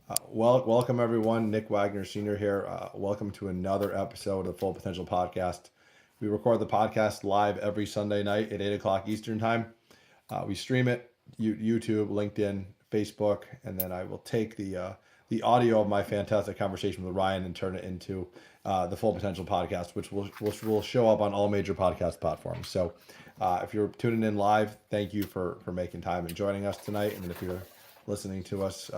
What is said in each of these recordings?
Welcome everyone. Nick Wagner Sr. here. Welcome to another episode of the Full Potential Podcast. We record the podcast live every Sunday night at 8 o'clock Eastern Time. We stream it, YouTube, LinkedIn, Facebook, and then I will take the audio of my fantastic conversation with Ryan and turn it into the Full Potential Podcast, which will show up on all major podcast platforms. So if you're tuning in live, thank you for making time and joining us tonight. And if you're listening to us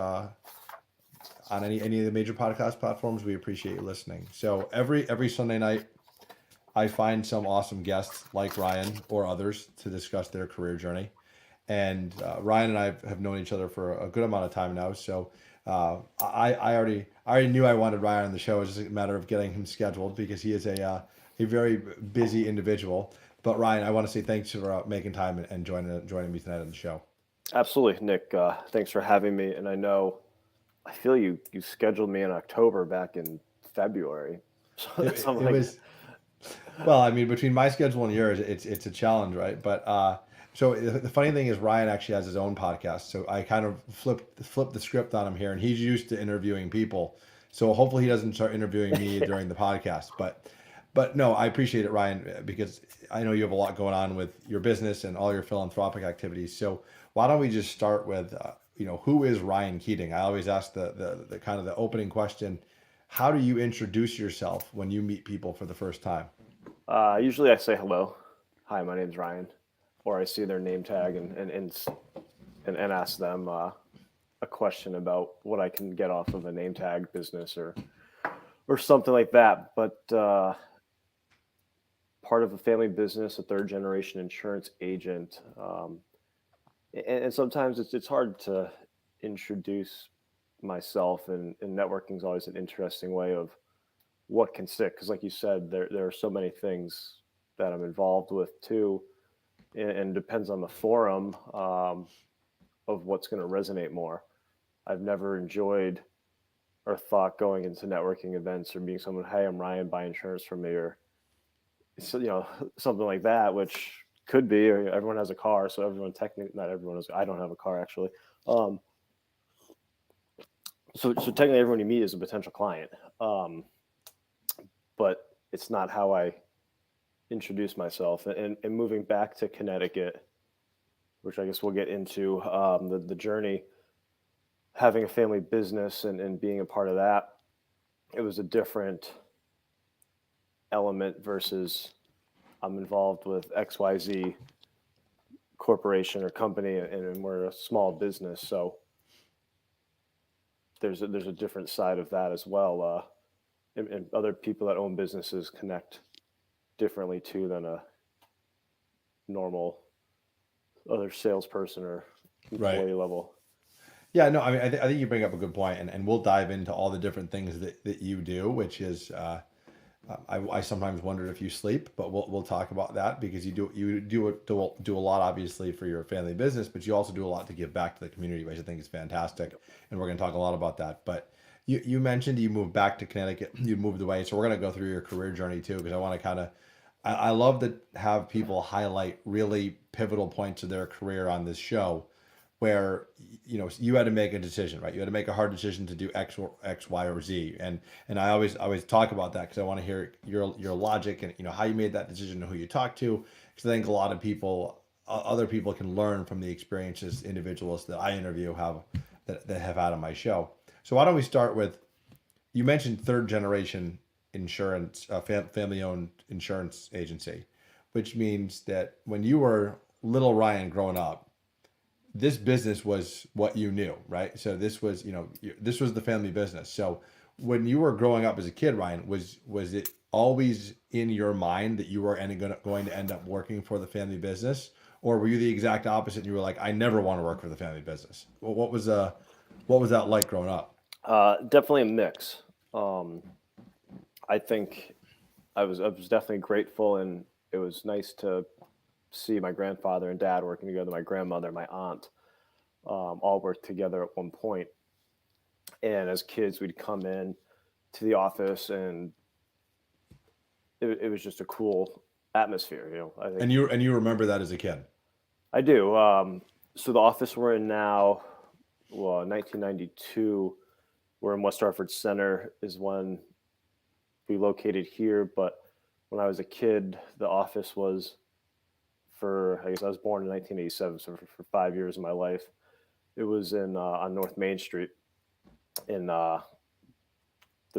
on any of the major podcast platforms, we appreciate you listening. So every Sunday night, I find some awesome guests like Ryan or others to discuss their career journey. And Ryan and I have known each other for a good amount of time now. So I already knew I wanted Ryan on the show. It's just a matter of getting him scheduled because he is a very busy individual. But Ryan, I want to say thanks for making time and joining me tonight on the show. Absolutely, Nick. Thanks for having me. And I feel you scheduled me in October back in February. So I'm It like, was Well, I mean, between my schedule and yours, it's a challenge, right? But so the funny thing is, Ryan actually has his own podcast. So I kind of flipped the script on him here, and he's used to interviewing people. So hopefully he doesn't start interviewing me yeah, during the podcast. But no, I appreciate it, Ryan, because I know you have a lot going on with your business and all your philanthropic activities. So why don't we just start with who is Ryan Keating? I always ask the kind of the opening question. How do you introduce yourself when you meet people for the first time? usually I say hello. Hi, my name's Ryan. Or I see their name tag and ask them a question about what I can get off of a name tag business or something like that. But part of a family business, a third generation insurance agent. And sometimes it's hard to introduce myself, and networking is always an interesting way of what can stick, because like you said, there are so many things that I'm involved with too, and depends on the forum, of what's going to resonate more. I've never enjoyed or thought going into networking events or being someone, hey, I'm Ryan, buy insurance from me, or so, something like that, which could be, or everyone has a car, so everyone technically, not everyone is, I don't have a car actually. um, so technically everyone you meet is a potential client. um, but it's not how I introduce myself. And moving back to Connecticut, which I guess we'll get into, the journey, having a family business and being a part of that, it was a different element versus I'm involved with XYZ corporation or company, and we're a small business. So there's a different side of that as well. And other people that own businesses connect differently too than a normal other salesperson or Right. employee level. Yeah, no, I mean, I think you bring up a good point, and we'll dive into all the different things that you do, which is, I sometimes wondered if you sleep, but we'll talk about that because you do a lot, obviously, for your family business, but you also do a lot to give back to the community, which I think is fantastic, and we're going to talk a lot about that. But you mentioned you moved back to Connecticut, you moved away, so we're going to go through your career journey too, because I want to kind of, I love to have people highlight really pivotal points of their career on this show where you had to make a decision, right? You had to make a hard decision to do X, Y, or Z, and I always talk about that because I want to hear your logic and how you made that decision and who you talked to, because I think a lot of people, other people, can learn from the experiences individuals that I interview have that have had on my show. So why don't we start with, you mentioned third generation insurance, family owned insurance agency, which means that when you were little Ryan growing up, this business was what you knew, right? So this was the family business. So when you were growing up as a kid, Ryan, was it always in your mind that you were going to end up working for the family business, or were you the exact opposite? And you were like, I never want to work for the family business. Well, what was that like growing up? Definitely a mix. Um, I think I was definitely grateful, and it was nice to see my grandfather and dad working together, my grandmother, my aunt, all worked together at one point. And as kids, we'd come in to the office, and it was just a cool atmosphere. I think And you remember that as a kid? I do. So the office we're in now, well, 1992. we're in West Hartford Center is when we located here. But when I was a kid, the office was I guess I was born in 1987, so for 5 years of my life, it was in on North Main Street in the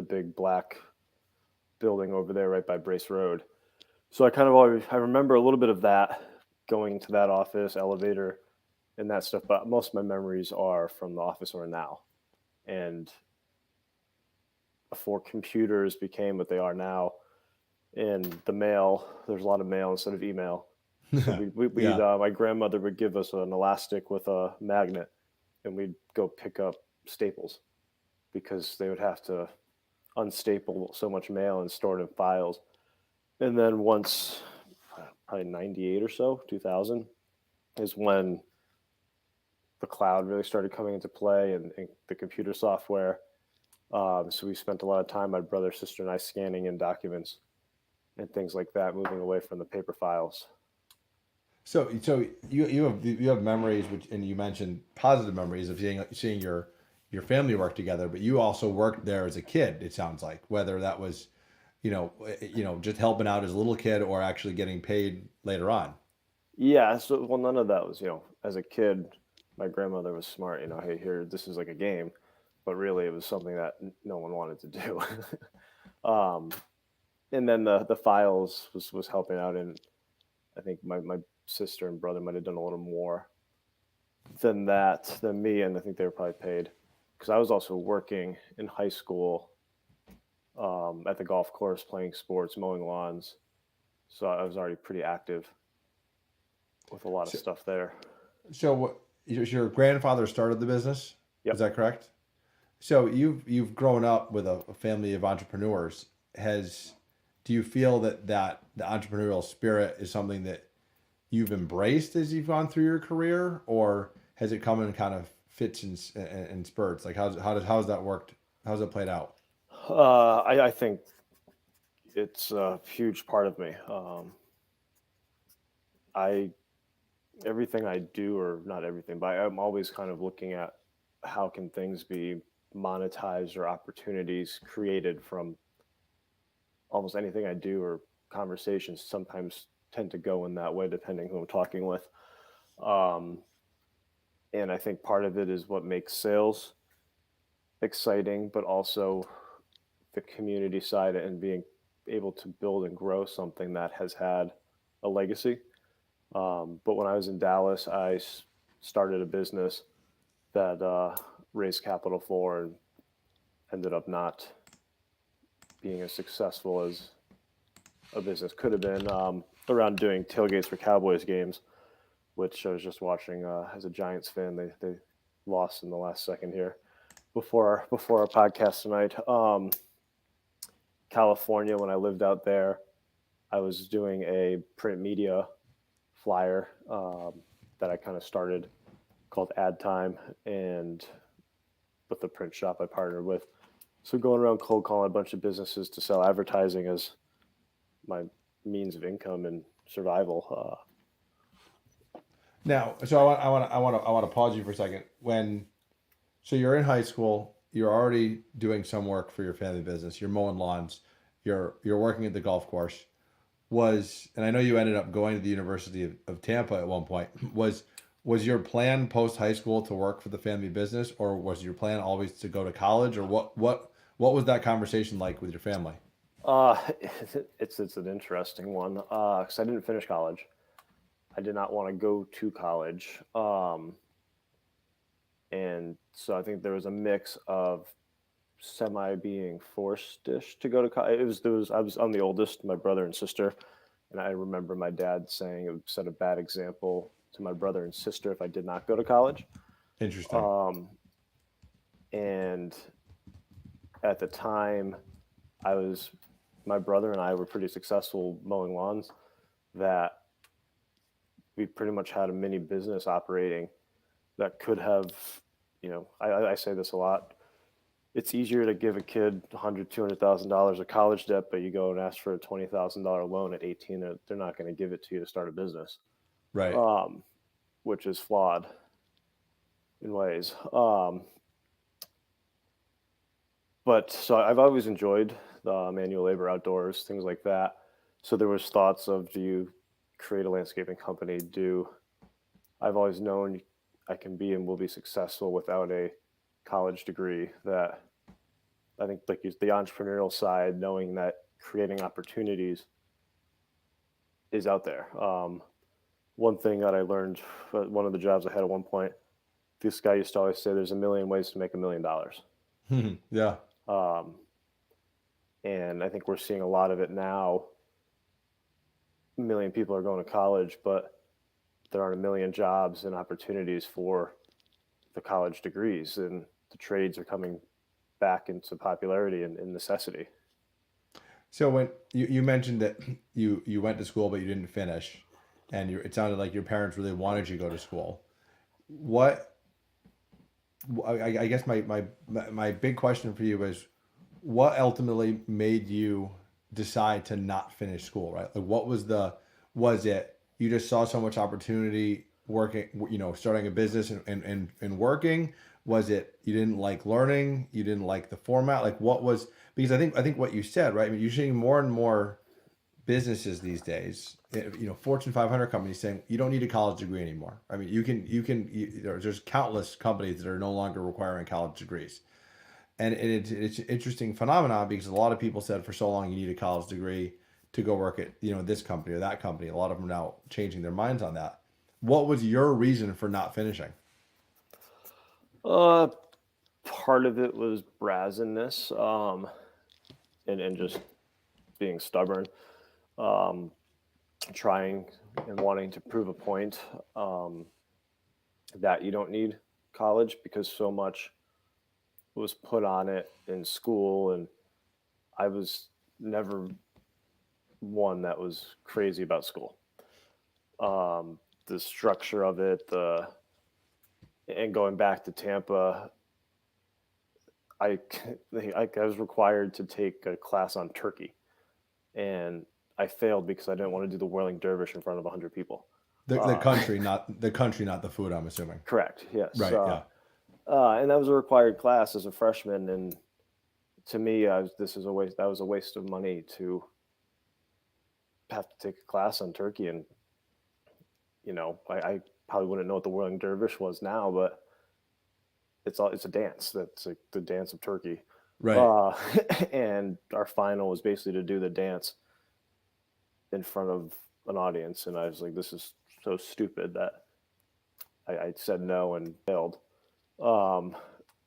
big black building over there right by Brace Road. So I remember a little bit of that, going to that office, elevator, and that stuff. But most of my memories are from the office we're in now. And before computers became what they are now, and the mail, there's a lot of mail instead of email. So Yeah. my grandmother would give us an elastic with a magnet, and we'd go pick up staples because they would have to unstaple so much mail and store it in files. And then once, probably 98 or so, 2000, is when the cloud really started coming into play, and the computer software. So we spent a lot of time, my brother, sister, and I, scanning in documents and things like that, moving away from the paper files. So you have memories, which, and you mentioned positive memories of seeing your family work together, but you also worked there as a kid. It sounds like, whether that was, just helping out as a little kid or actually getting paid later on. Yeah, so well, none of that was, as a kid, my grandmother was smart. Hey, here, this is like a game, but really, it was something that no one wanted to do. um, and then the files was helping out, and I think my sister and brother might have done a little more than me, and I think they were probably paid because I was also working in high school, at the golf course, playing sports, mowing lawns. So I was already pretty active with a lot of So, stuff there. so your grandfather started the business? Is Yep. that correct? So you've grown up with a family of entrepreneurs. Do you feel that the entrepreneurial spirit is something that you've embraced as you've gone through your career, or has it come in kind of fits and spurts? Like how's that worked? How's it played out? I think it's a huge part of me. I Everything I do, or not everything, but I'm always kind of looking at how can things be monetized or opportunities created from almost anything I do, or conversations sometimes tend to go in that way depending who I'm talking with. Um, and I think part of it is what makes sales exciting, but also the community side and being able to build and grow something that has had a legacy. But when I was in Dallas, started a business that raised capital for, and ended up not being as successful as a business could have been, around doing tailgates for Cowboys games, which I was just watching as a Giants fan. They lost in the last second here before our podcast tonight. California, when I lived out there, I was doing a print media flyer, that I kind of started, called Ad Time, and with the print shop I partnered with. So going around cold calling a bunch of businesses to sell advertising as my means of income and survival. Now, so I want to pause you for a second. So you're in high school, you're already doing some work for your family business. You're mowing lawns, you're working at the golf course. And I know you ended up going to the University of Tampa at one point. Was your plan post high school to work for the family business, or was your plan always to go to college, or what was that conversation like with your family? Uh, it's an interesting one, because I didn't finish college. I did not want to go to college. And so I think there was a mix of semi being forced-ish to go to college. I'm the oldest, my brother and sister, and I remember my dad saying it would set a bad example to my brother and sister if I did not go to college. Interesting. Um, and at the time, I was my brother and I were pretty successful mowing lawns, that we pretty much had a mini business operating that could have, I say this a lot. It's easier to give a kid $100,000, $200,000 of college debt, but you go and ask for a $20,000 loan at 18, they're not going to give it to you to start a business, Right. um, which is flawed in ways. But so I've always enjoyed the manual labor, outdoors, things like that. So there was thoughts of, do you create a landscaping company? I've always known I can be and will be successful without a college degree. That I think, like, the entrepreneurial side, knowing that creating opportunities is out there. One thing that I learned, one of the jobs I had at one point, this guy used to always say, "There's a million ways to make $1 million." Yeah. Um, and I think we're seeing a lot of it now. A million people are going to college, but there aren't a million jobs and opportunities for the college degrees, and the trades are coming back into popularity and necessity. So when you mentioned that you went to school but you didn't finish, and it sounded like your parents really wanted you to go to school. What I guess my big question for you is, what ultimately made you decide to not finish school, right? Like, was it you just saw so much opportunity working, starting a business and working? Was it you didn't like learning? You didn't like the format? Like, what was, because I think what you said, right? I mean, you're seeing more and more businesses these days, Fortune 500 companies saying you don't need a college degree anymore. I mean, there's countless companies that are no longer requiring college degrees. And it's an interesting phenomenon because a lot of people said for so long you need a college degree to go work at this company or that company. A lot of them are now changing their minds on that. What was your reason for not finishing? Uh, Part of it was brazenness, and just being stubborn, um, trying and wanting to prove a point, um, that you don't need college, because so much was put on it in school, and I was never one that was crazy about school. The structure of it, and going back to Tampa, I, I was required to take a class on turkey, and I failed because I didn't want to do the whirling dervish in front of 100 people. The Uh, country, not the food, I'm assuming. Correct. Yes. Right. Yeah. And that was a required class as a freshman, and to me, this is a waste. That was a waste of money to have to take a class on turkey, and I probably wouldn't know what the whirling dervish was now, but it's a dance. That's like the dance of turkey. Right. Uh, and our final was basically to do the dance in front of an audience, and I was like, this is so stupid that I said no and failed. Um,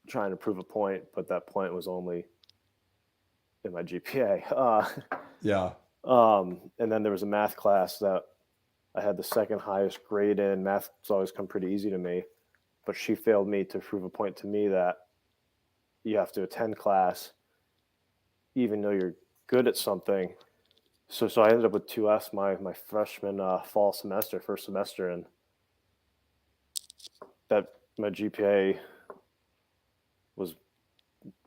Trying to prove a point, but that point was only in my GPA. Yeah. And then there was a math class that I had the second highest grade in. Math's always come pretty easy to me, but she failed me to prove a point to me that you have to attend class even though you're good at something. So I ended up with 2S my freshman fall semester, first semester, and that my GPA was,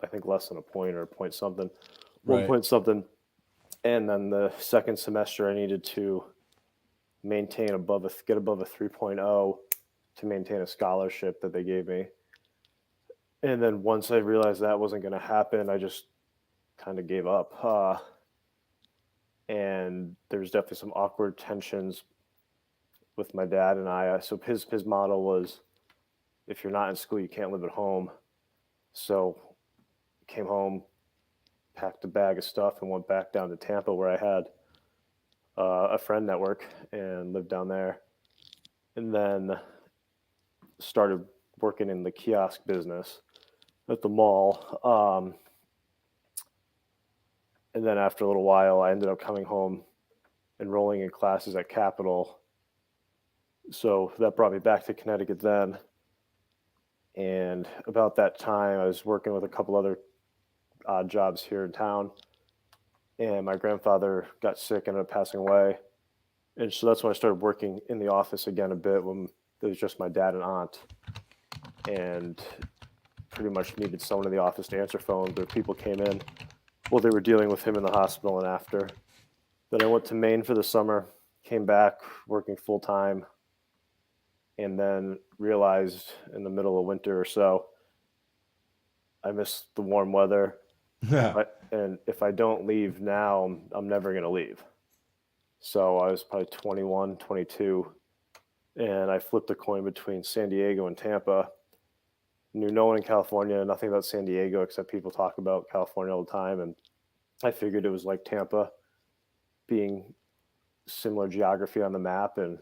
I think, less than a point or a point something, one Right. point something. And then the second semester, I needed to get above a 3.0 to maintain a scholarship that they gave me. And then once I realized that wasn't going to happen, I just kind of gave up. And there's definitely some awkward tensions with my dad and I. So his model was, if you're not in school, you can't live at home. So came home, packed a bag of stuff, and went back down to Tampa, where I had a friend network and lived down there. And then started working in the kiosk business at the mall. And then after a little while, I ended up coming home, enrolling in classes at Capital. So that brought me back to Connecticut then. And about that time, I was working with a couple other odd jobs here in town. And my grandfather got sick and ended up passing away. And so that's when I started working in the office again a bit, when it was just my dad and aunt. And pretty much needed someone in the office to answer phones, or people came in while they were dealing with him in the hospital and after. Then I went to Maine for the summer, came back working full time, and then realized in the middle of winter or so, I missed the warm weather. Yeah. And if I don't leave now, I'm never going to leave. So I was probably 21, 22, and I flipped a coin between San Diego and Tampa. Knew no one in California, nothing about San Diego except people talk about California all the time. And I figured it was like Tampa, being similar geography on the map, and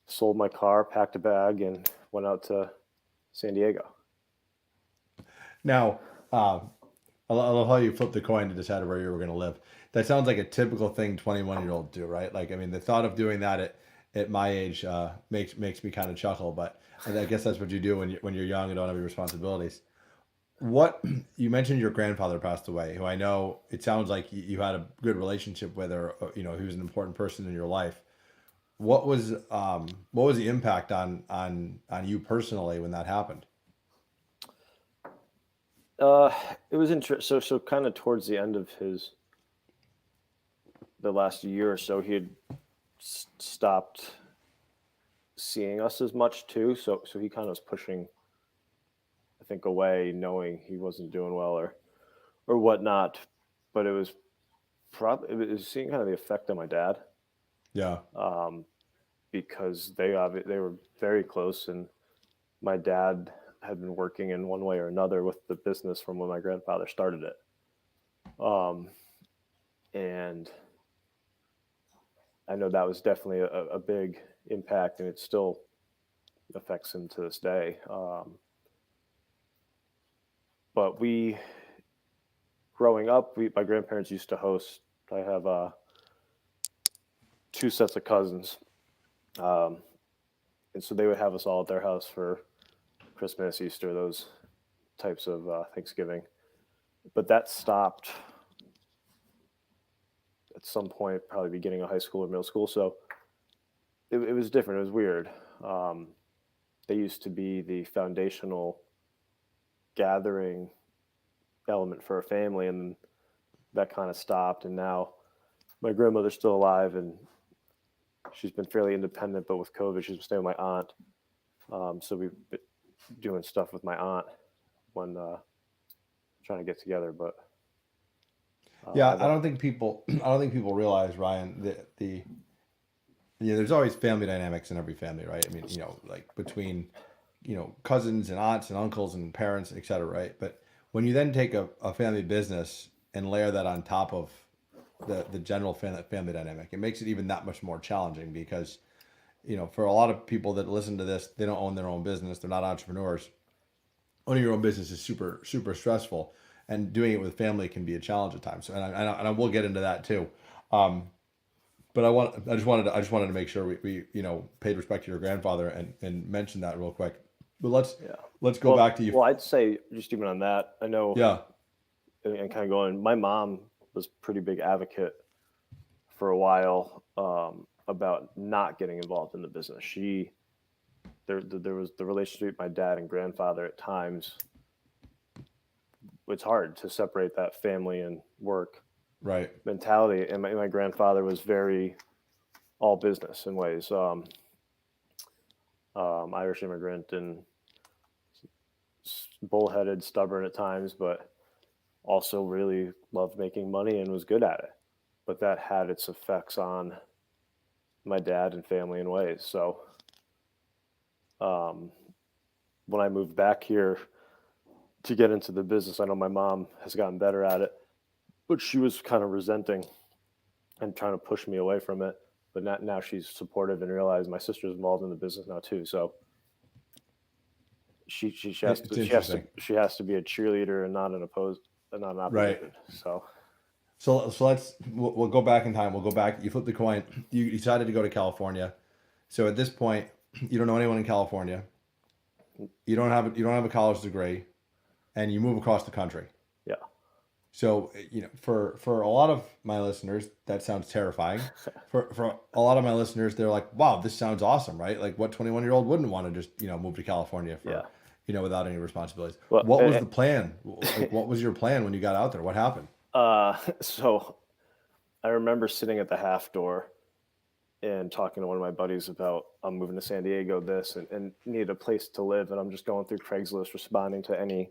sold my car, packed a bag, and went out to San Diego. Now, I love how you flipped the coin to decide where you were going to live. That sounds like a typical thing 21-year-olds do, right? Like, I mean, the thought of doing that at my age makes me kind of chuckle. But I guess that's what you do when you're young and don't have any responsibilities. What you mentioned, your grandfather passed away, who I know it sounds like you had a good relationship with, or he was an important person in your life. What was the impact on you personally when that happened? Uh, it was interesting. So kind of towards the end of the last year or so, he had stopped seeing us as much too. So he kind of was pushing, I think, away, knowing he wasn't doing well or whatnot. But it was probably, it was seeing kind of the effect on my dad, Yeah. um, because they were very close, and my dad had been working in one way or another with the business from when my grandfather started it. Um, and I know that was definitely a big impact, and it still affects him to this day. But growing up, my grandparents used to host. I have two sets of cousins, um, and so they would have us all at their house for Christmas, Easter, those types of Thanksgiving. But that stopped at some point, probably beginning of high school or middle school. So it was different. It was weird. Um, they used to be the foundational gathering element for a family, and that kind of stopped. And now my grandmother's still alive, and she's been fairly independent, but with COVID, she's been staying with my aunt. So we've been doing stuff with my aunt when trying to get together. But Yeah, I've I don't think people realize, Ryan, that there's always family dynamics in every family, right? I mean, like between cousins and aunts and uncles and parents, et cetera, right? But when you then take a family business and layer that on top of the general family dynamic, it makes it even that much more challenging because for a lot of people that listen to this, they don't own their own business, they're not entrepreneurs. Owning your own business is super super stressful, and doing it with family can be a challenge at times. So, and I will get into that too. Um, but I just wanted to make sure we paid respect to your grandfather and mention that real quick. But yeah. let's go Well, back to you. well, I'd say just even on that, I know, Yeah. and kind of going. My mom was a pretty big advocate for a while, about not getting involved in the business. There was the relationship with my dad and grandfather at times. It's hard to separate that family and work Right. mentality. And my grandfather was very all business in ways. Irish immigrant and bullheaded, stubborn at times, but also really loved making money and was good at it. But that had its effects on my dad and family in ways. So um, when I moved back here to get into the business, I know my mom has gotten better at it, but she was kind of resenting and trying to push me away from it. But now she's supportive and realized my sister's involved in the business now too. So she has It's to interesting. she has to be a cheerleader and not an opposed and not an Right. opposition. So So we'll go back in time. We'll go back. You flip the coin. You decided to go to California. So at this point, you don't know anyone in California. You don't have a college degree, and you move across the country. yeah, So for a lot of my listeners, that sounds terrifying. For a lot of my listeners, they're like, "Wow, this sounds awesome, right? Like, what 21-year-old wouldn't want to just move to California yeah. for without any responsibilities?" Well, What was the plan? Like, what was your plan when you got out there? What happened? so I remember sitting at the half door and talking to one of my buddies about I'm moving to San Diego, and need a place to live, and I'm just going through Craigslist, responding to any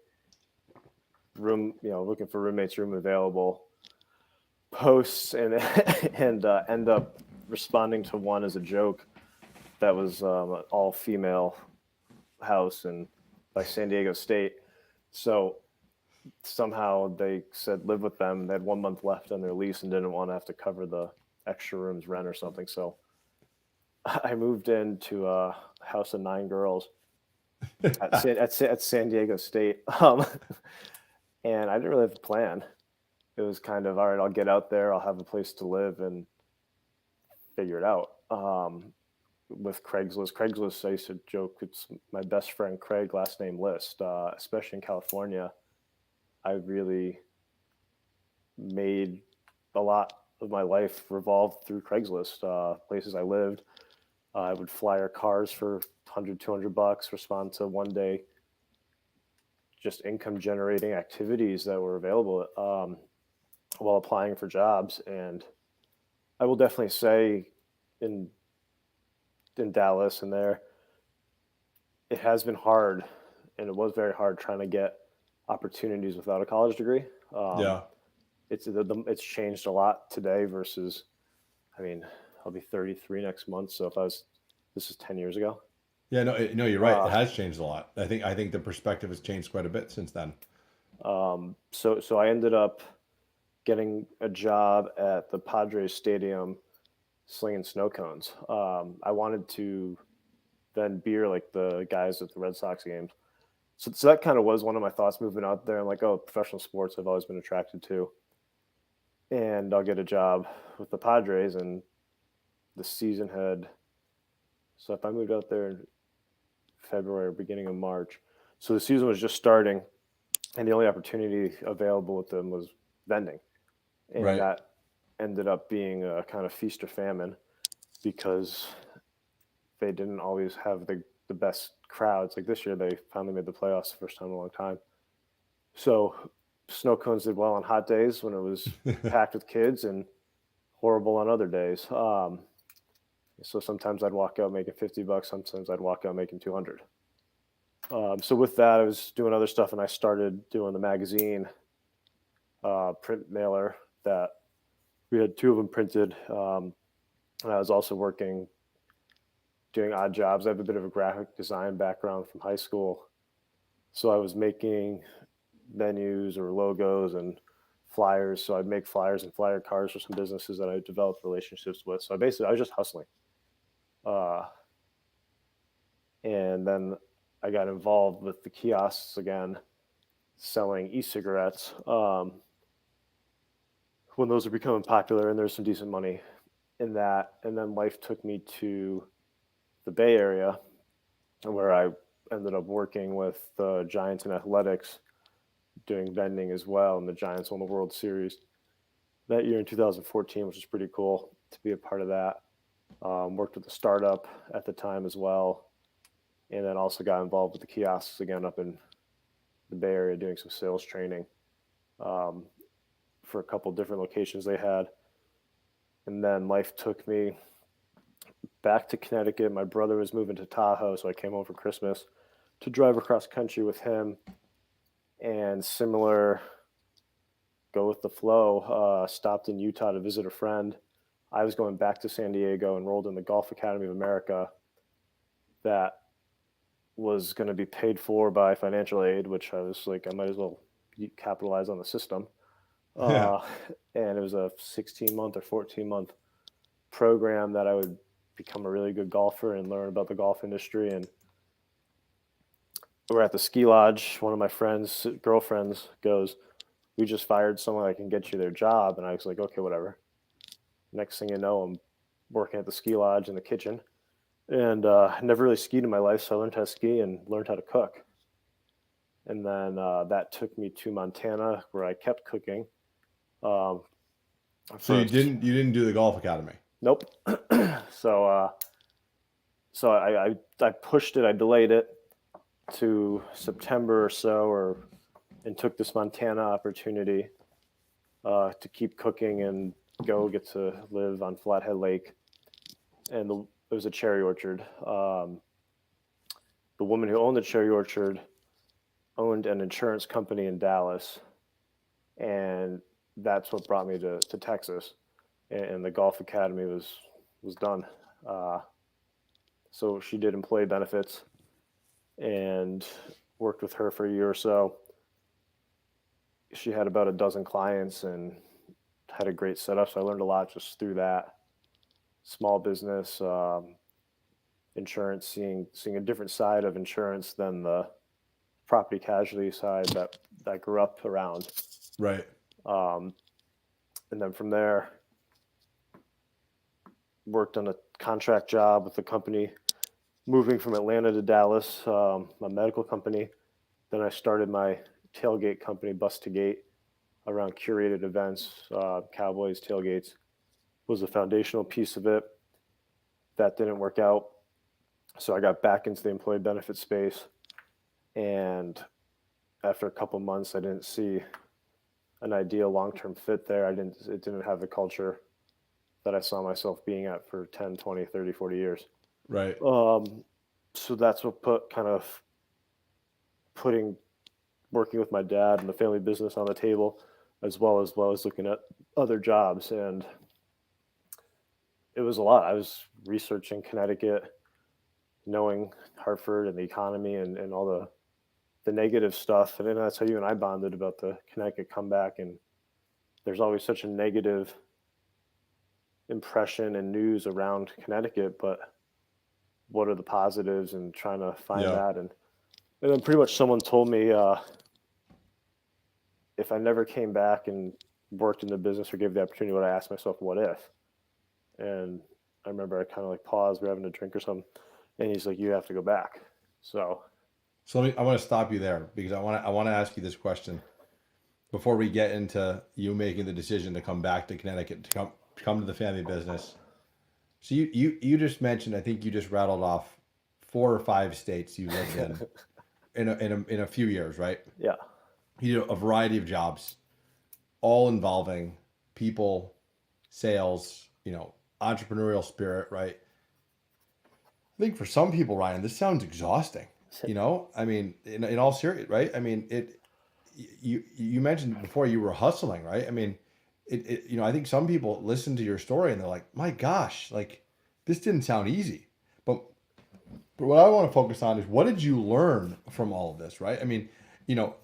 looking for roommates, room available posts, and and end up responding to one as a joke that was an all female house by San Diego State. So somehow they said live with them. They had 1 month left on their lease and didn't want to have to cover the extra room's rent or something. So I moved into a house of 9 girls at San Diego State. And I didn't really have a plan. It was kind of, all right, I'll get out there, I'll have a place to live and figure it out. With Craigslist, I used to joke, it's my best friend Craig, last name List, especially in California. I really made a lot of my life revolve through Craigslist. Places I lived, I would flyer cars for $100-$200, respond to one day just income generating activities that were available while applying for jobs. And I will definitely say in Dallas and there, it has been hard, and it was very hard trying to get opportunities without a college degree. Yeah. It's changed a lot today versus, I mean, I'll be 33 next month. So this is 10 years ago. Yeah, no, you're right. It has changed a lot. I think the perspective has changed quite a bit since then. So I ended up getting a job at the Padres Stadium slinging snow cones. I wanted to then beer like the guys at the Red Sox games. So that kind of was one of my thoughts moving out there. I'm like, oh, professional sports I've always been attracted to. And I'll get a job with the Padres. And the season so if I moved out there in February or beginning of March, so the season was just starting, and the only opportunity available with them was vending. And Right. that ended up being a kind of feast or famine because they didn't always have the best crowds. Like this year, they finally made the playoffs the first time in a long time. So snow cones did well on hot days when it was packed with kids, and horrible on other days. So sometimes I'd walk out making $50. Sometimes I'd walk out making 200. So with that, I was doing other stuff, and I started doing the magazine print mailer that we had 2 of them printed. And I was also working, doing odd jobs. I have a bit of a graphic design background from high school. So I was making menus or logos and flyers. So I'd make flyers and flyer cards for some businesses that I developed relationships with. So I was just hustling. And then I got involved with the kiosks again, selling e-cigarettes. When those were becoming popular, and there's some decent money in that. And then life took me to the Bay Area, where I ended up working with the Giants in athletics, doing vending as well. And the Giants won the World Series that year in 2014, which was pretty cool to be a part of that. Worked with a startup at the time as well. And then also got involved with the kiosks again up in the Bay Area, doing some sales training for a couple different locations they had. And then life took me back to Connecticut. My brother was moving to Tahoe, so I came home for Christmas to drive across country with him. And similar, go with the flow, stopped in Utah to visit a friend. I was going back to San Diego, enrolled in the Golf Academy of America that was going to be paid for by financial aid, which I was like, I might as well capitalize on the system. Yeah. And it was a 16-month or 14-month program that I would become a really good golfer and learn about the golf industry. And we're at the ski lodge. One of my girlfriends goes, we just fired someone that can get you their job. And I was like, okay, whatever. Next thing you know, I'm working at the ski lodge in the kitchen. And I never really skied in my life, so I learned how to ski and learned how to cook. And then that took me to Montana, where I kept cooking. So you didn't do the golf academy? Nope. So I pushed it. I delayed it to September or so, and took this Montana opportunity to keep cooking and get to live on Flathead Lake. And it was a cherry orchard. The woman who owned the cherry orchard owned an insurance company in Dallas, And that's what brought me to Texas, and the golf academy was done. Uh, so she did employee benefits, and worked with her for a year or so. She had about a dozen clients and had a great setup. So I learned a lot just through that. Small business, insurance, seeing a different side of insurance than the property casualty side that I grew up around. Right. Um, and then from there, worked on a contract job with the company, moving from Atlanta to Dallas, a medical company. Then I started my tailgate company, Bus to Gate, around curated events, Cowboys tailgates was a foundational piece of it. That didn't work out. So I got back into the employee benefit space. And after a couple months, I didn't see an ideal long-term fit there. It didn't have the culture that I saw myself being at for 10, 20, 30, 40 years. Right. So that's what put kind of putting working with my dad and the family business on the table, as well as looking at other jobs. And it was a lot. I was researching Connecticut, knowing Hartford and the economy and all the negative stuff. And then that's how you and I bonded about the Connecticut comeback. And there's always such a negative impression and news around Connecticut, but what are the positives, and trying to find that. And then pretty much someone told me if I never came back and worked in the business or gave the opportunity, would I ask myself, what if? And I remember I kind of like paused, we were having a drink or something, and he's like, you have to go back. So I want to stop you there because I want to ask you this question before we get into you making the decision to come back to Connecticut, to come to the family business. So you just mentioned, I think you just rattled off 4 or 5 states you lived in a few years, right? yeah. You did a variety of jobs, all involving people, sales, entrepreneurial spirit, right? I think for some people, Ryan, this sounds exhausting. I mean, in all serious, right? I mean, you mentioned before you were hustling, right? I mean, I think some people listen to your story and they're like, my gosh, like this didn't sound easy. But what I want to focus on is, what did you learn from all of this, right? I mean,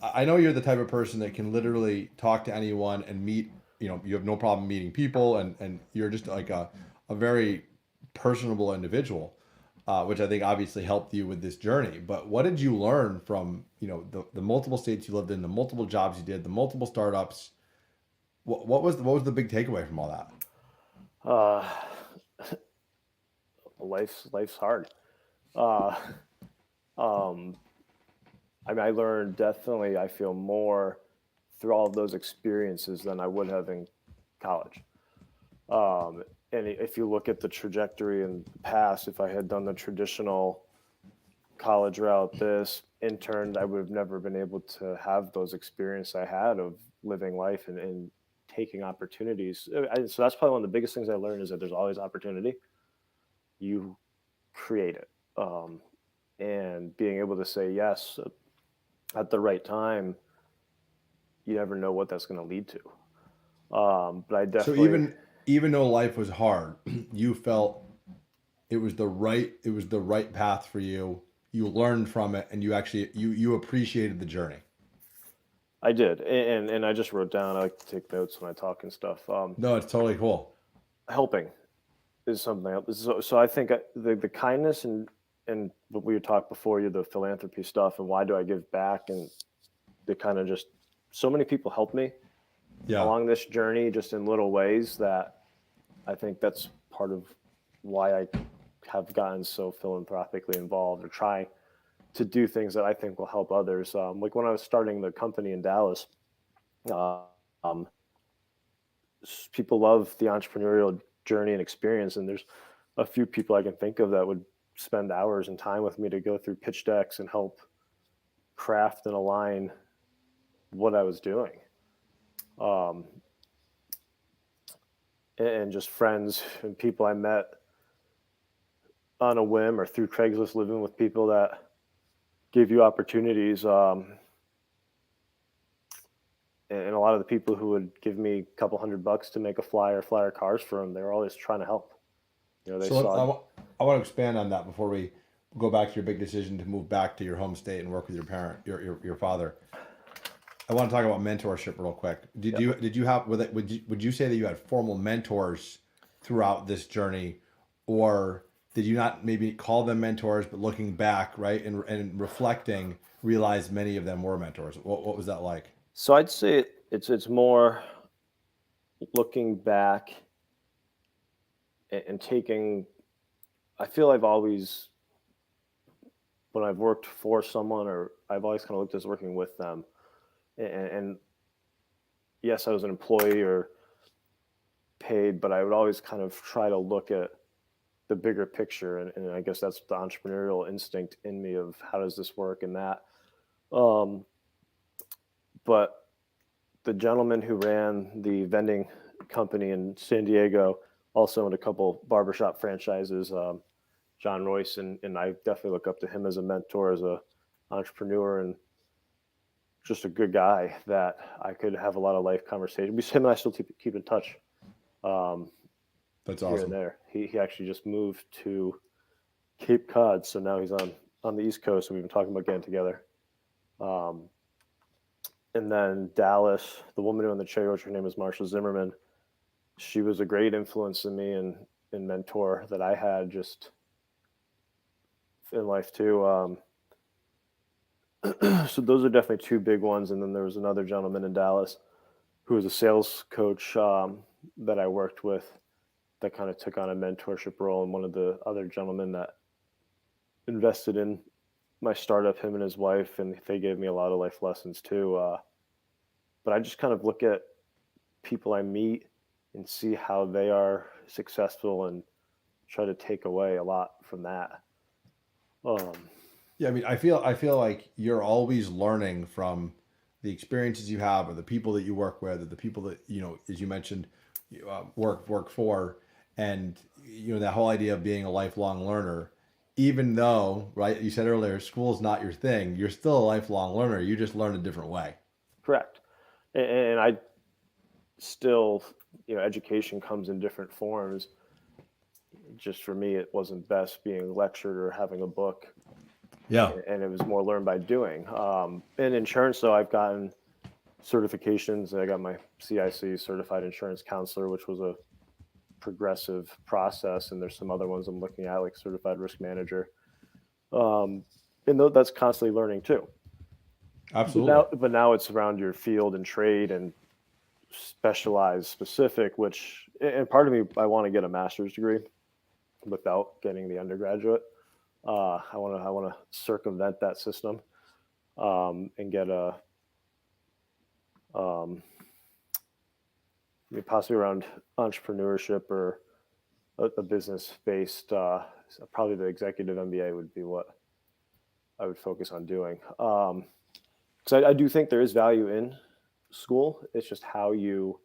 I know you're the type of person that can literally talk to anyone and meet, you have no problem meeting people, and you're just like a very personable individual, which I think obviously helped you with this journey. But what did you learn from, the multiple states you lived in, the multiple jobs you did, the multiple startups? What was the big takeaway from all that? Uh, life's hard. Uh, um, I mean, I learned definitely, I feel more through all of those experiences than I would have in college. And if you look at the trajectory in the past, if I had done the traditional college route, this interned, I would have never been able to have those experiences I had of living life and taking opportunities. So that's probably one of the biggest things I learned, is that there's always opportunity. You create it. And being able to say yes at the right time, you never know what that's going to lead to. But I So definitely, even though life was hard, you felt it was the right path for you. You learned from it, and you appreciated the journey. I did. And I just wrote down, I like to take notes when I talk and stuff. No, it's totally cool. Helping is something else. So I think the kindness and what we talked before, the philanthropy stuff, and why do I give back, and the kind of just, so many people helped me Yeah. along this journey, just in little ways, that I think that's part of why I have gotten so philanthropically involved, or try to do things that I think will help others. Like when I was starting the company in Dallas, uh, um, people love the entrepreneurial journey and experience, and there's a few people I can think of that would spend hours and time with me to go through pitch decks and help craft and align what I was doing. Um, and just friends and people I met on a whim or through Craigslist, living with people that give you opportunities. And a lot of the people who would give me a couple $100 to make a flyer cars for them, they were always trying to help. They So saw. I want to expand on that before we go back to your big decision to move back to your home state and work with your father. I want to talk about mentorship real quick. Yep. Did you have would you say that you had formal mentors throughout this journey, or did you not maybe call them mentors, but looking back, right, and reflecting, realize many of them were mentors? What was that like? So I'd say it's more looking back and taking. I feel I've always, when I've worked for someone, or I've always kind of looked as working with them, and yes, I was an employee or paid, but I would always kind of try to look at the bigger picture, and I guess that's the entrepreneurial instinct in me of how does this work and that. Um, but the gentleman who ran the vending company in San Diego also owned a couple barbershop franchises, John Royce, and I definitely look up to him as a mentor, as a entrepreneur, and just a good guy that I could have a lot of life conversations. Him and I still keep in touch. Um, That's Here and awesome. there. He actually just moved to Cape Cod, so now he's on the East Coast. And we've been talking about getting together. Um, and then Dallas, the woman who owned the cherry orchard, her name is Marsha Zimmerman. She was a great influence in me and mentor that I had just in life too. So those are definitely two big ones. And then there was another gentleman in Dallas who was a sales coach that I worked with that kind of took on a mentorship role. And one of the other gentlemen that invested in my startup, him and his wife, and they gave me a lot of life lessons too. But I just kind of look at people I meet and see how they are successful and try to take away a lot from that. Um, Yeah, I mean, I feel like you're always learning from the experiences you have, or the people that you work with, or the people that as you mentioned, work for, and that whole idea of being a lifelong learner. Even though, right, you said earlier, school's not your thing, you're still a lifelong learner. You just learn a different way. Correct. And I still, education comes in different forms. Just for me, it wasn't best being lectured or having a book, Yeah. and it was more learned by doing. In insurance, though, I've gotten certifications. I got my CIC, Certified Insurance Counselor, which was a progressive process, and there's some other ones I'm looking at, like Certified Risk Manager. Um, and that's constantly learning too. Absolutely. But now it's around your field and trade and specialized specific. Which, and part of me, I want to get a master's degree without getting the undergraduate. I want to circumvent that system and get um, possibly around entrepreneurship or a business based. Probably the executive MBA would be what I would focus on doing. Because I do think there is value in school. It's just how you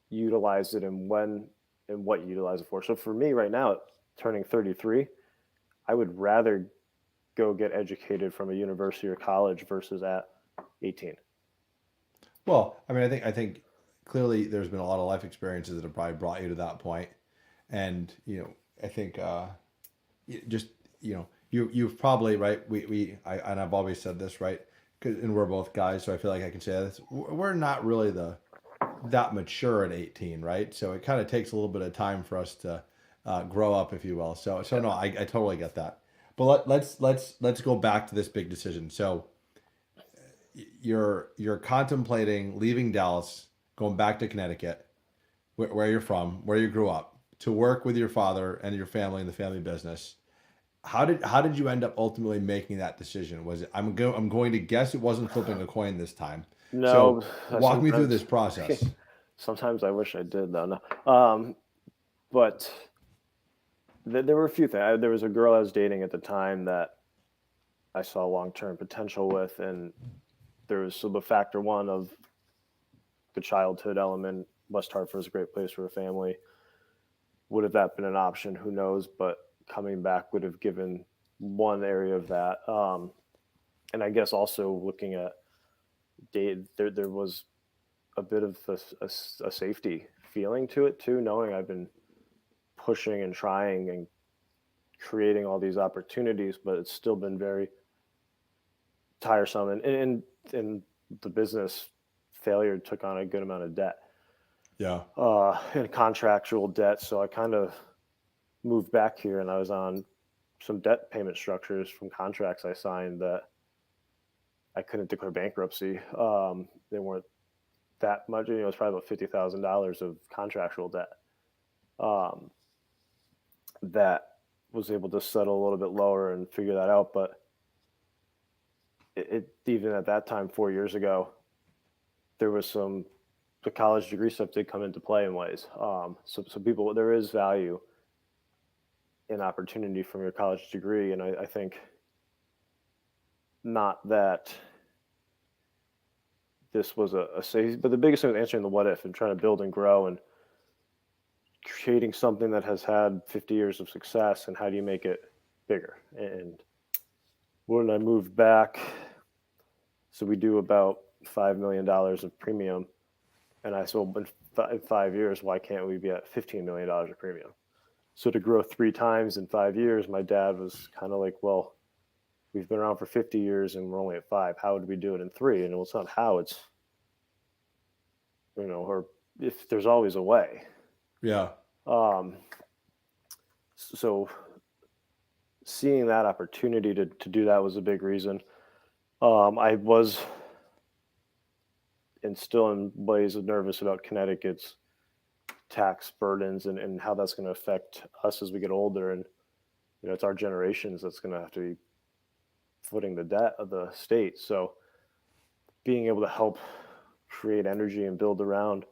utilize it and when and what you utilize it for. So for me right now, turning 33, I would rather go get educated from a university or college versus at 18. Well, I mean, I think clearly there's been a lot of life experiences that have probably brought you to that point, and I think just you've probably, right. And I've always said this, right, and we're both guys, so I feel like I can say this. We're not really that mature at 18, right? So it kind of takes a little bit of time for us to grow up, if you will. So Yeah. no, I totally get that. But let's go back to this big decision. So you're contemplating leaving Dallas, going back to Connecticut, where you're from, where you grew up, to work with your father and your family in the family business. How did you end up ultimately making that decision? Was it I'm going to guess it wasn't flipping a coin this time. No, So walk me through sometimes, this process. sometimes I wish I did though. No. But there were a few things. There was a girl I was dating at the time that I saw long-term potential with, and there was so the factor one of the childhood element. West Hartford is a great place for a family. Would have that been an option? Who knows? But coming back would have given one area of that. And I guess also looking at there was a bit of a safety feeling to it too, knowing I've been pushing and trying and creating all these opportunities, but it's still been very tiresome. And the business failure took on a good amount of debt, Yeah. and contractual debt. So I kind of moved back here, and I was on some debt payment structures from contracts I signed that I couldn't declare bankruptcy. They weren't that much. It was probably about $50,000 of contractual debt, um, that was able to settle a little bit lower and figure that out. But it even at that time, 4 years ago, there was some the college degree stuff did come into play in ways. So people, there is value in opportunity from your college degree, and I think not that this was a safe, but the biggest thing was answering the what if and trying to build and grow and creating something that has had 50 years of success, and how do you make it bigger? And when I moved back, so we do about $5 million of premium, and I sold in 5 years. Why can't we be at $15 million of premium? So to grow 3 times in 5 years, my dad was kind of like, well, we've been around for 50 years and we're only at 5. How would we do it in 3? And it's not how, it's, or if there's always a way. Yeah. Um, so seeing that opportunity to do that was a big reason. I was, and still in ways, nervous about Connecticut's tax burdens and how that's going to affect us as we get older. And, it's our generations that's going to have to be footing the debt of the state. So being able to help create energy and build around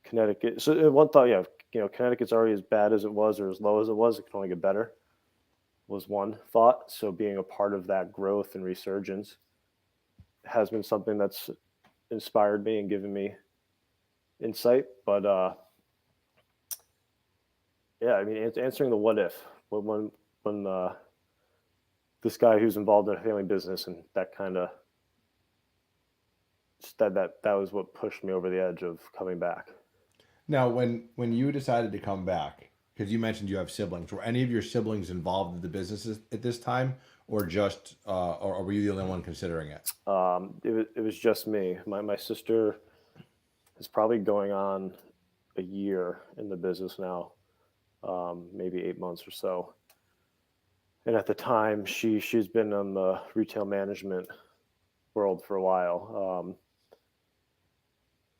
Connecticut. So one thought, yeah, Connecticut's already as bad as it was or as low as it was. It can only get better, was one thought. So being a part of that growth and resurgence has been something that's inspired me and given me insight. But yeah, I mean, answering the what if, when this guy who's involved in a family business, and that kind of that was what pushed me over the edge of coming back. Now, when you decided to come back, because you mentioned you have siblings, were any of your siblings involved in the businesses at this time, or just, or were you the only one considering it? It was just me. My sister is probably going on a year in the business now, maybe 8 months or so. And at the time, she's been in the retail management world for a while,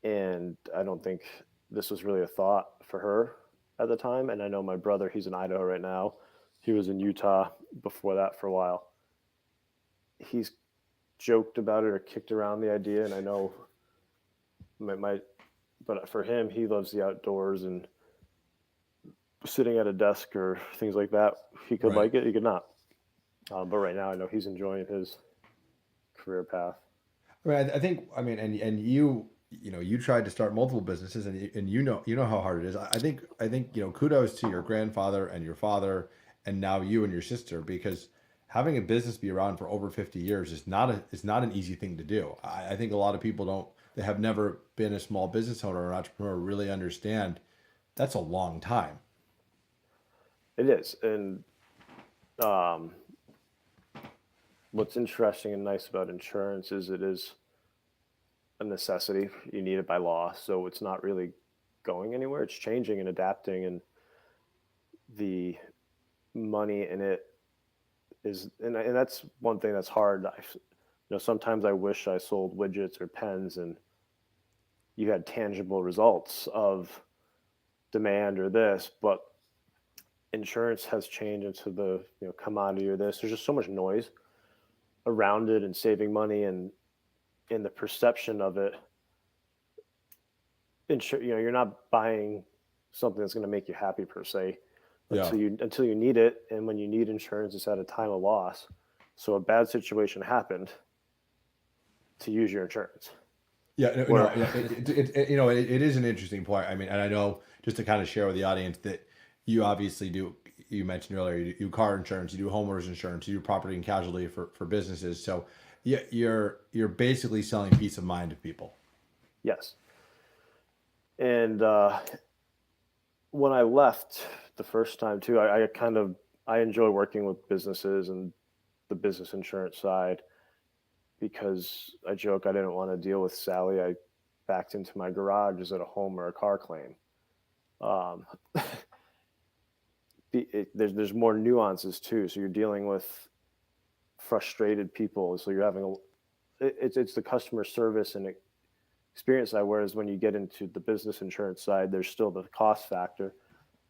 and I don't think this was really a thought for her at the time. And I know my brother, he's in Idaho right now. He was in Utah before that for a while. He's joked about it or kicked around the idea, and I know but for him, he loves the outdoors and sitting at a desk or things like that. He could Right. like it, he could not. But right now, I know he's enjoying his career path. I mean, I mean, and you tried to start multiple businesses, and you know how hard it is. I think kudos to your grandfather and your father, and now you and your sister, because having a business be around for over 50 years is not an easy thing to do. I think a lot of people don't, they have never been a small business owner or an entrepreneur, really understand that's a long time. It is, and um, what's interesting and nice about insurance is it is a necessity. You need it by law, so it's not really going anywhere. It's changing and adapting, and the money in it is, and that's one thing that's hard. Sometimes I wish I sold widgets or pens, and you had tangible results of demand or this, but insurance has changed into the commodity or this. There's just so much noise around it and saving money, and in the perception of it, you're not buying something that's going to make you happy per se Yeah. until you need it, and when you need insurance, it's at a time of loss. So a bad situation happened to use your insurance. Yeah, no, Where, yeah, it is an interesting point. I mean, and I know, just to kind of share with the audience, that you obviously do. You mentioned earlier, you do car insurance, you do homeowners insurance, you do property and casualty for businesses. So you're basically selling peace of mind to people. Yes. And when I left the first time too, I enjoy working with businesses and the business insurance side because I joke I didn't want to deal with Sally. I backed into my garage as at a home or a car claim. Um, there's more nuances too. So you're dealing with frustrated people. So you're having it's the customer service and experience side. Whereas when you get into the business insurance side, there's still the cost factor.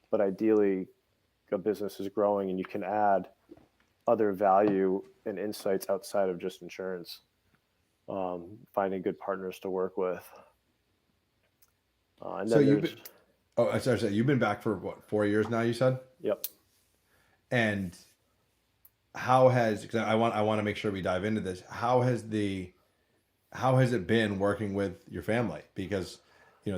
But ideally, a business is growing and you can add other value and insights outside of just insurance. Finding good partners to work with. And So then you've there's, been sorry, you've been back for what, 4 years now, you said? yep. And how has, because I want to make sure we dive into this. How has it been working with your family? Because I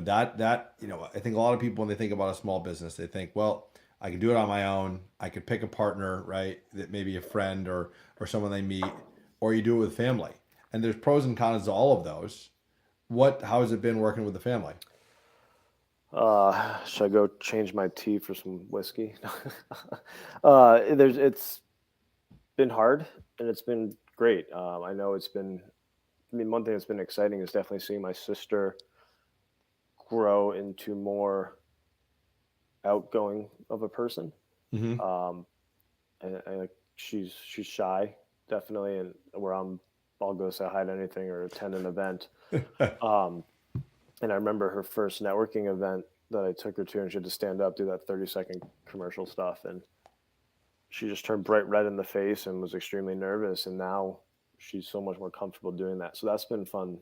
think a lot of people, when they think about a small business, they think, well, I can do it on my own. I could pick a partner, right? That maybe a friend or someone they meet, or you do it with family. And there's pros and cons to all of those. How has it been working with the family? Should I go change my tea for some whiskey? It's been hard and it's been great. I know it's been, I mean, one thing that's been exciting is definitely seeing my sister grow into more outgoing of a person. Mm-hmm. Um, and like she's shy, definitely, and where I'll go say hi to anything or attend an event. Um, and I remember her first networking event that I took her to, and she had to stand up, do that 30-second commercial stuff, and she just turned bright red in the face and was extremely nervous. And now she's so much more comfortable doing that. So that's been fun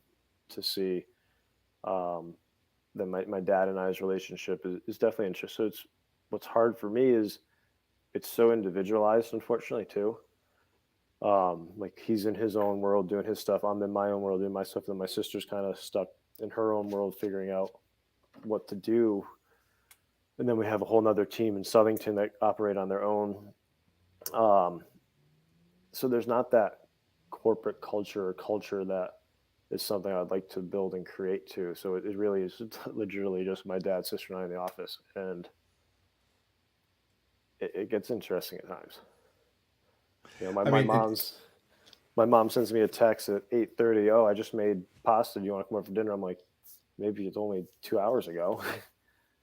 to see. Um, then my dad and I's relationship is definitely interesting. So it's what's hard for me is it's so individualized, unfortunately, too. Like he's in his own world doing his stuff. I'm in my own world doing my stuff. Then my sister's kind of stuck in her own world figuring out what to do. And then we have a whole nother team in Southington that operate on their own. Um, so there's not that corporate culture or culture that is something I'd like to build and create too. So it really is literally just my dad, sister, and I in the office. And it gets interesting at times. You know, I my mean, my mom sends me a text at 8:30. Oh, I just made pasta. Do you want to come over for dinner? I'm like, maybe it's only 2 hours ago,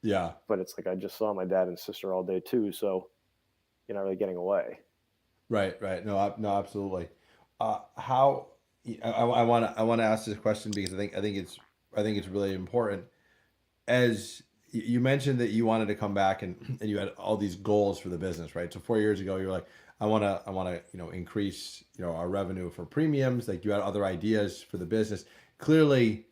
yeah, but it's like I just saw my dad and sister all day too. So you're not really getting away. right, right. No, no, absolutely. How I want to ask this question because I think it's really important. As you mentioned that you wanted to come back and you had all these goals for the business, right? So 4 years ago, you were like, I want to increase our revenue for premiums. Like you had other ideas for the business. Clearly,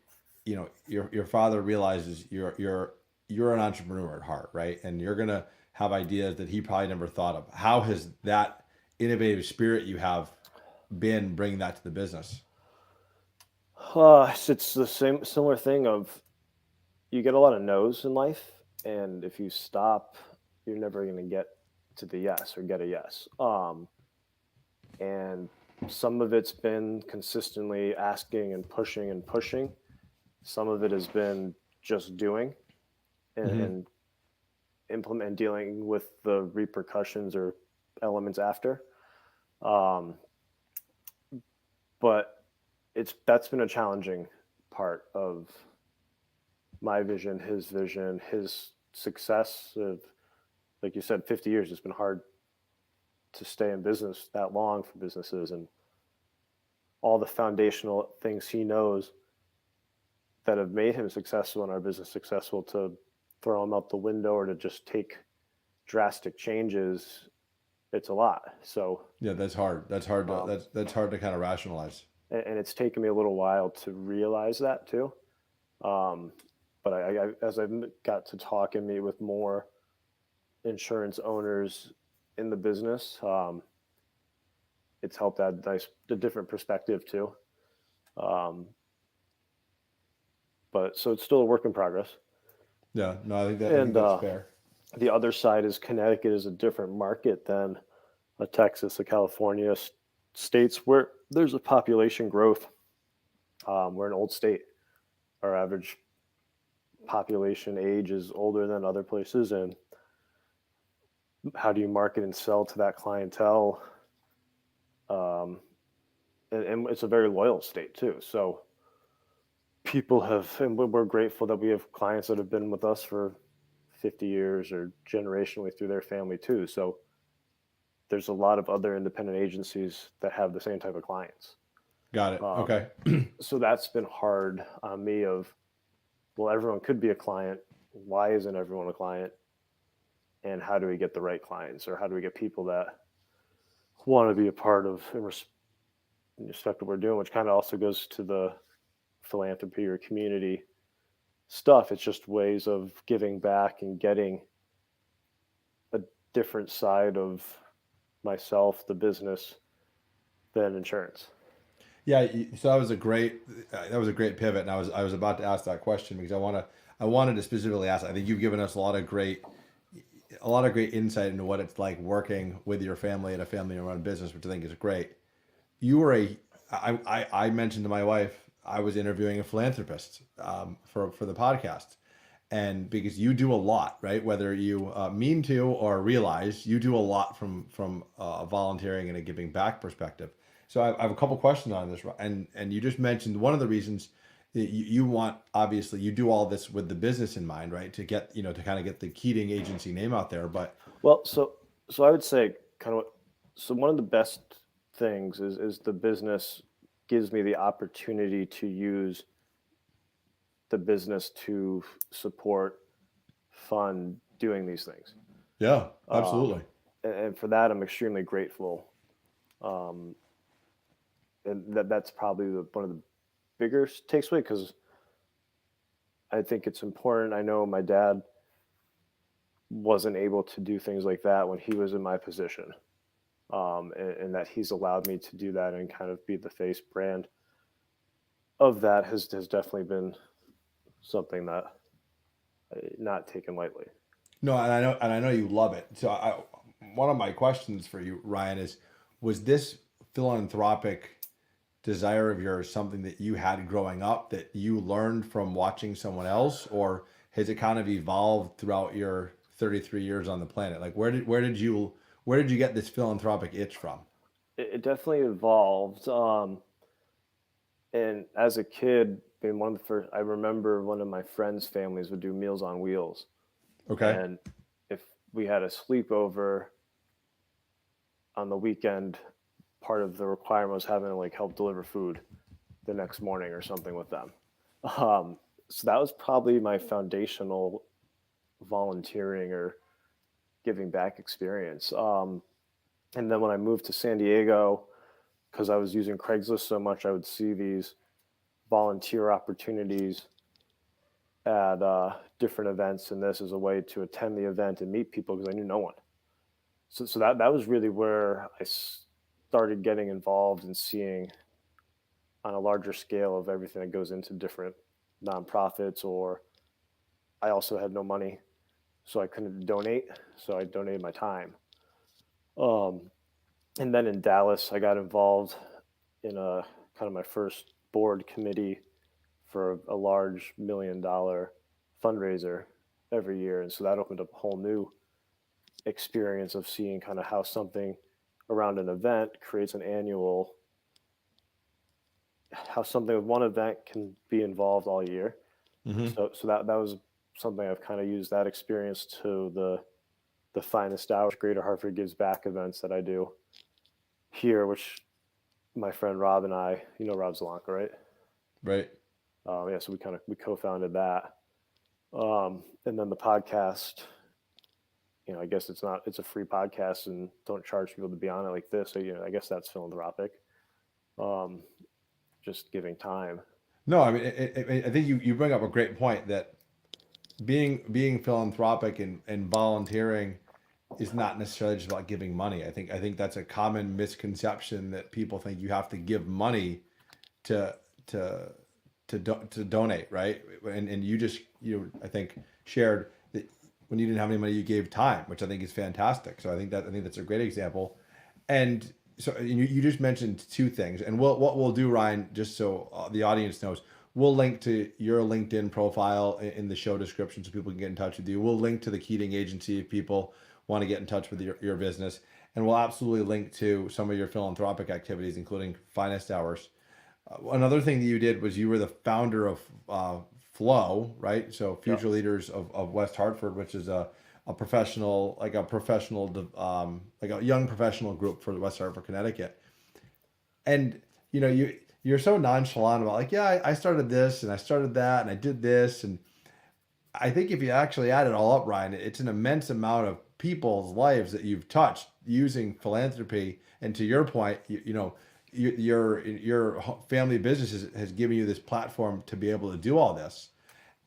your father realizes you're an entrepreneur at heart, right? And you're gonna have ideas that he probably never thought of. How has that innovative spirit you have been bringing that to the business? It's the same similar thing of you get a lot of no's in life, and if you stop, you're never going to get to the yes or get a yes. And some of it's been consistently asking and pushing and pushing. Some of it has been just doing Mm-hmm. and implement and dealing with the repercussions or elements after. Um, but that's been a challenging part of my vision, his success of, like you said, 50 years. It's been hard to stay in business that long for businesses and all the foundational things he knows that have made him successful and our business successful to throw him out the window or to just take drastic changes. It's a lot. So, Yeah, that's hard. That's hard to um, that's hard to kind of rationalize. and it's taken me a little while to realize that too. Um, but as I've got to talk and meet with more insurance owners in the business, it's helped add a different perspective too. Um, but so it's still a work in progress. Yeah, no, I think And that's fair. the other side is Connecticut is a different market than a Texas, a California, states where there's a population growth. We're an old state. Our average population age is older than other places, and how do you market and sell to that clientele? Um, and it's a very loyal state too. So people have, and we're grateful that we have clients that have been with us for 50 years or generationally through their family too. So there's a lot of other independent agencies that have the same type of clients. Got it. Um, Okay. so that's been hard on me of, well, everyone could be a client. Why isn't everyone a client? And how do we get the right clients, or how do we get people that want to be a part of and respect what we're doing, which kind of also goes to the philanthropy or community stuff. It's just ways of giving back and getting a different side of myself, the business, than insurance. Yeah, so that was a great pivot, and I was about to ask that question because I wanted to specifically ask. I think you've given us a lot of great insight into what it's like working with your family at a family-run business, which I think is great. You were I mentioned to my wife I was interviewing a philanthropist for the podcast, and because you do a lot, right? Whether you mean to or realize, you do a lot from volunteering and a giving back perspective. So I have a couple questions on this, and you just mentioned one of the reasons that you want, obviously you do all this with the business in mind, right? To get to kind of get the Keating agency name out there, but Well, so I would say kind of so one of the best things is the business gives me the opportunity to use the business to support, fund doing these things. yeah, Um, absolutely. and for that, I'm extremely grateful. Um, and that's probably one of the bigger takes away, because I think it's important. I know my dad wasn't able to do things like that when he was in my position, and that he's allowed me to do that and kind of be the face brand of that has definitely been something that not taken lightly. No, and I know you love it. So one of my questions for you, Ryan, is was this philanthropic desire of yours something that you had growing up that you learned from watching someone else, or has it kind of evolved throughout your 33 years on the planet? Like where did you get this philanthropic itch from? It definitely evolved. And as a kid, being one of the first, I remember one of my friends' families would do Meals on Wheels, Okay. and if we had a sleepover on the weekend, part of the requirement was having to like help deliver food the next morning or something with them. So that was probably my foundational volunteering or giving back experience. And then when I moved to San Diego, because I was using Craigslist so much, I would see these volunteer opportunities at different events, and this is a way to attend the event and meet people because I knew no one. So that was really where I started getting involved and seeing on a larger scale of everything that goes into different nonprofits. Or I also had no money, so I couldn't donate, so I donated my time. Um, and then in Dallas, I got involved in a kind of my first board committee for a large $1 million fundraiser every year. And so that opened up a whole new experience of seeing kind of how something around an event creates an annual, how something with one event can be involved all year. Mm-hmm. So that was something I've kind of used that experience to the finest hours Greater Hartford Gives Back events that I do here, which my friend Rob and I, you know Rob Zelanka, right? Right. Yeah, so we co-founded that. And then the podcast, I guess it's a free podcast and don't charge people to be on it like this. So, I guess that's philanthropic. Um, just giving time. No, I mean, I think you bring up a great point that being philanthropic and volunteering is not necessarily just about giving money. I think that's a common misconception that people think you have to give money to to to donate, right? And you just I think shared that when you didn't have any money, you gave time, which I think is fantastic. So I think that's a great example. And So you just mentioned two things, and what we'll do, Ryan, just so the audience knows, we'll link to your LinkedIn profile in the show description so people can get in touch with you. We'll link to the Keating Agency if people want to get in touch with your business, and we'll absolutely link to some of your philanthropic activities, including Finest Hours. Another thing that you did was you were the founder of Flow, right? So Yeah. Future Leaders of West Hartford, which is a professional, like a young professional group for West Hartford, Connecticut. And you're so nonchalant about like, yeah, I started this and I started that and I did this. And I think if you actually add it all up, Ryan, it's an immense amount of people's lives that you've touched using philanthropy. And to your point, your family business has given you this platform to be able to do all this.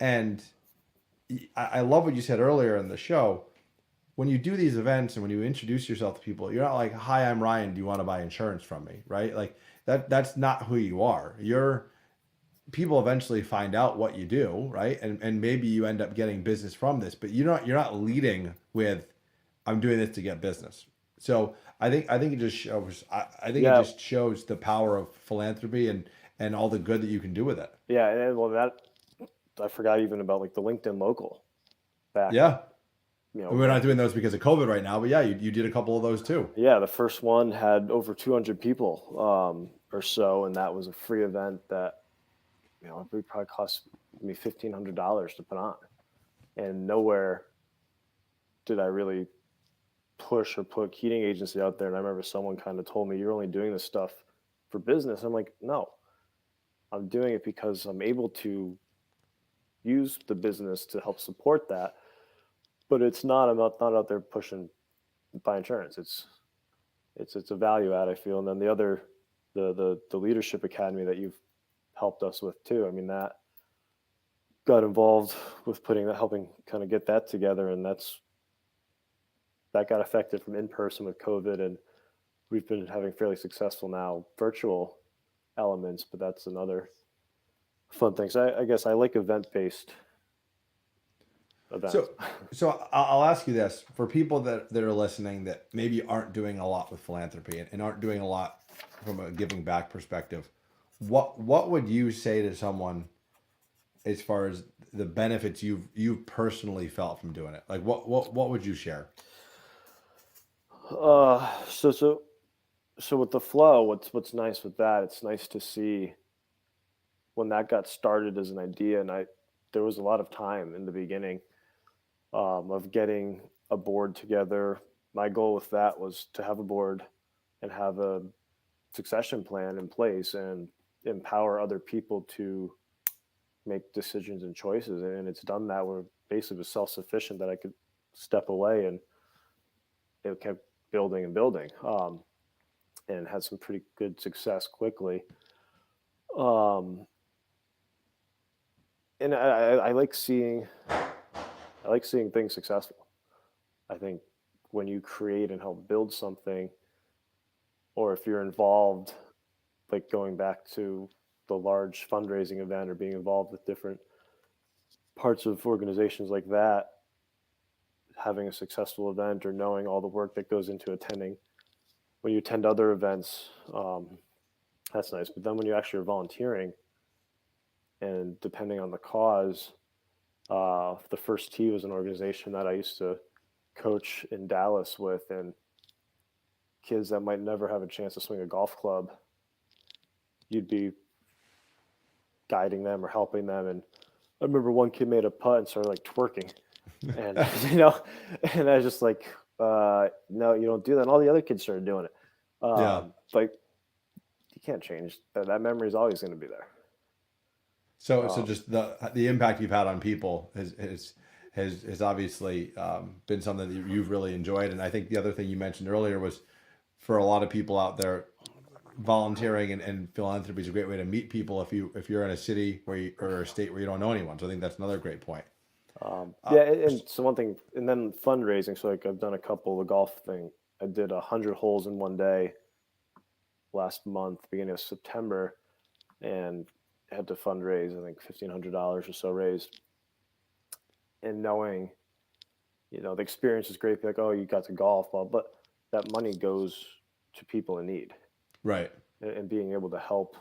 And I love what you said earlier in the show. When you do these events and when you introduce yourself to people, you're not like, "Hi, I'm Ryan. Do you want to buy insurance from me?" Right? Like that's not who you are. You're People eventually find out what you do, right? And maybe you end up getting business from this, but you're not leading with, "I'm doing this to get business." So I think it just shows I think it Yeah. just shows the power of philanthropy and all the good that you can do with it. Yeah. And well, that I forgot even about like the LinkedIn local back, Yeah. We're when, not doing those because of COVID right now, but yeah, you did a couple of those too. yeah, the first one had over 200 people or so. And that was a free event that, it would probably cost me $1,500 to put on. And nowhere did I really push or put Keating Agency out there. And I remember someone kind of told me, "You're only doing this stuff for business." I'm like, "No, I'm doing it because I'm able to use the business to help support that." But it's not, I'm not out there pushing buy insurance. It's a value add, I feel. And then the other, the leadership academy that you've helped us with too. I mean, that got involved with putting that, helping kind of get that together. And that got affected from in person with COVID. And we've been having fairly successful now virtual elements, but that's another fun thing. So I guess I like event based events. So, so I'll ask you this for people that are listening that maybe aren't doing a lot with philanthropy and aren't doing a lot from a giving back perspective. What would you say to someone as far as the benefits you've personally felt from doing it? Like what would you share? So with the flow, what's nice with that, it's nice to see when that got started as an idea. And there was a lot of time in the beginning of getting a board together. My goal with that was to have a board and have a succession plan in place and empower other people to make decisions and choices. And it's done that. We're basically was self-sufficient, that I could step away, and it kept building and building, and had some pretty good success quickly. Um, and I like seeing things successful. I think when you create and help build something, or if you're involved, like going back to the large fundraising event or being involved with different parts of organizations like that, having a successful event or knowing all the work that goes into attending. When you attend other events, that's nice. But then when you actually are volunteering, and depending on the cause, the First Tee was an organization that I used to coach in Dallas with, and kids that might never have a chance to swing a golf club, you'd be guiding them or helping them. And I remember one kid made a putt and started like twerking, and and I was just like, no, you don't do that. And all the other kids started doing it. Yeah. Like, you can't change that. That memory is always going to be there. So just the impact you've had on people has obviously been something that you've really enjoyed. And I think the other thing you mentioned earlier was for a lot of people out there, volunteering and philanthropy is a great way to meet people if you're in a city or a state where you don't know anyone. So I think that's another great point. Yeah, and so one thing, and then fundraising. So like I've done a couple of golf thing. I did 100 holes in one day last month, beginning of September, and had to fundraise, I think $1,500 or so raised. And knowing, the experience is great. Be like, oh, you got to golf, well, but that money goes to people in need, Right. and being able to help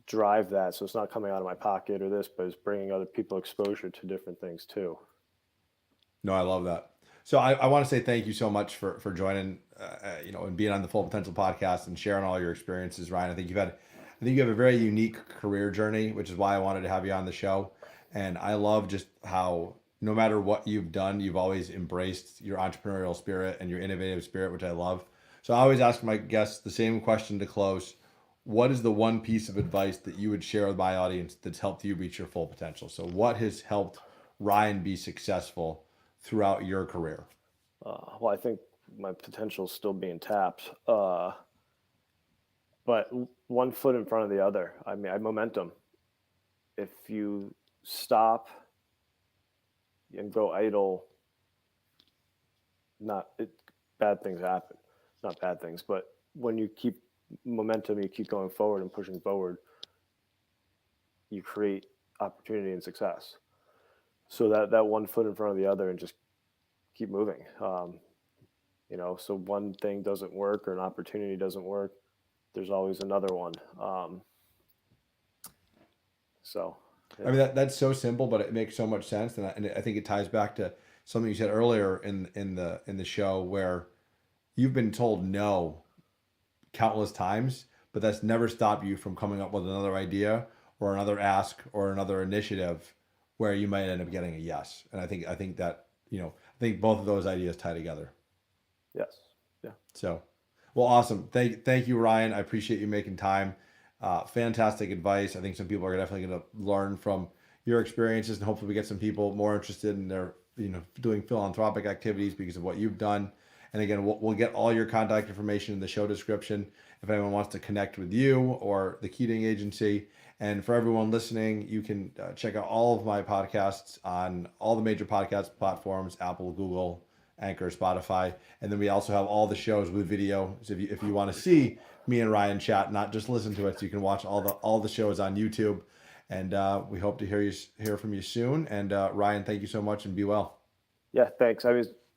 drive that. So it's not coming out of my pocket or this, but it's bringing other people exposure to different things too. No, I love that. So I want to say thank you so much for joining, and being on the Full Potential podcast and sharing all your experiences, Ryan. I think you have a very unique career journey, which is why I wanted to have you on the show. And I love just how no matter what you've done, you've always embraced your entrepreneurial spirit and your innovative spirit, which I love. So I always ask my guests the same question to close. What is the one piece of advice that you would share with my audience that's helped you reach your full potential? So what has helped Ryan be successful throughout your career? Well, I think my potential is still being tapped, but one foot in front of the other. I mean, I momentum. If you stop and go idle, not it, bad things happen. Not bad things, but when you keep momentum, you keep going forward and pushing forward, you create opportunity and success. So that one foot in front of the other and just keep moving. So one thing doesn't work or an opportunity doesn't work, there's always another one. So I mean, that's so simple, but it makes so much sense, and I think it ties back to something you said earlier in the show, where you've been told no countless times, but that's never stopped you from coming up with another idea or another ask or another initiative where you might end up getting a yes. And I think that I think both of those ideas tie together. yes, yeah, So, well, awesome. Thank you, Ryan. I appreciate you making time. Fantastic advice. I think some people are definitely going to learn from your experiences, and hopefully we get some people more interested in their, doing philanthropic activities because of what you've done. And again, we'll get all your contact information in the show description if anyone wants to connect with you or the Keating Agency. And for everyone listening, you can check out all of my podcasts on all the major podcast platforms: Apple, Google, Anchor, Spotify. And then we also have all the shows with video. So if you want to see me and Ryan chat, not just listen to it, so you can watch all the shows on YouTube. And we hope to hear from you soon. And Ryan, thank you so much, and be well. yeah. Thanks. I was